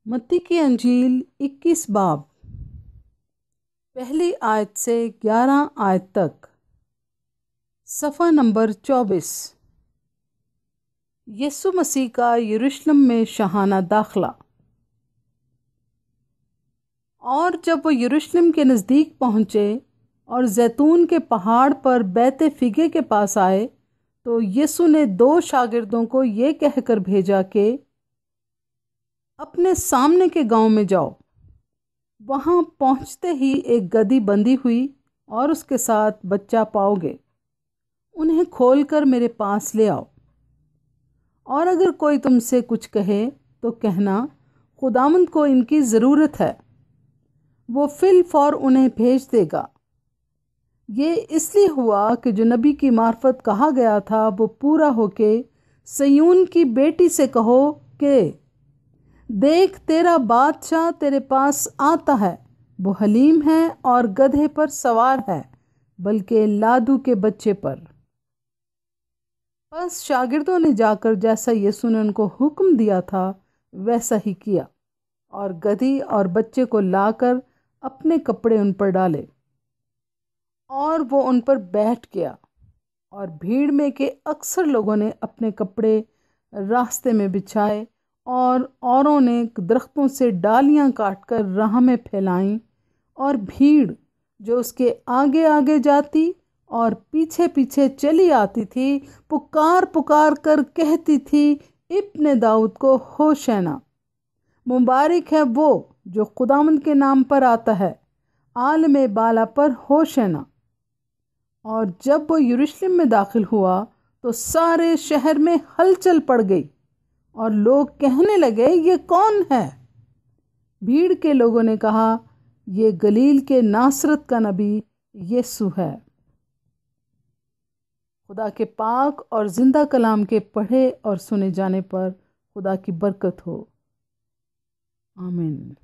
मत्ती की अंजील 21 बाब पहली आयत से 11 आयत तक। सफ़ा नंबर 24। यीशु मसीह का यरूशलेम में शाहाना दाखला। और जब वो यरूशलेम के नज़दीक पहुँचे और जैतून के पहाड़ पर बैते फिगे के पास आए, तो यीशु ने 2 शागिर्दों को ये कहकर भेजा कि अपने सामने के गांव में जाओ। वहां पहुंचते ही एक गदही बंधी हुई और उसके साथ बच्चा पाओगे। उन्हें खोलकर मेरे पास ले आओ। और अगर कोई तुमसे कुछ कहे तो कहना, खुदावंद को इनकी ज़रूरत है, वो फिल फौर उन्हें भेज देगा। ये इसलिए हुआ कि जो नबी की मार्फत कहा गया था वो पूरा होके सयून की बेटी से कहो कि देख, तेरा बादशाह तेरे पास आता है, वो हलीम है और गधे पर सवार है, बल्कि लादू के बच्चे पर। बस शागिर्दों ने जाकर जैसा यीशु ने उनको हुक्म दिया था वैसा ही किया, और गधी और बच्चे को लाकर अपने कपड़े उन पर डाले, और वो उन पर बैठ गया। और भीड़ में के अक्सर लोगों ने अपने कपड़े रास्ते में बिछाए, और औरों ने दरख्तों से डालियां काटकर राह में फैलाईं। और भीड़ जो उसके आगे आगे जाती और पीछे पीछे चली आती थी, पुकार पुकार कर कहती थी, इब्ने दाऊद को होशैना। मुबारक है वो जो खुदावंद के नाम पर आता है, आलम बाला पर होशैना। और जब वो यरूशलेम में दाखिल हुआ तो सारे शहर में हलचल पड़ गई, और लोग कहने लगे, ये कौन है? भीड़ के लोगों ने कहा, ये गलील के नासरत का नबी यीशु है। खुदा के पाक और जिंदा कलाम के पढ़े और सुने जाने पर खुदा की बरकत हो। आमीन।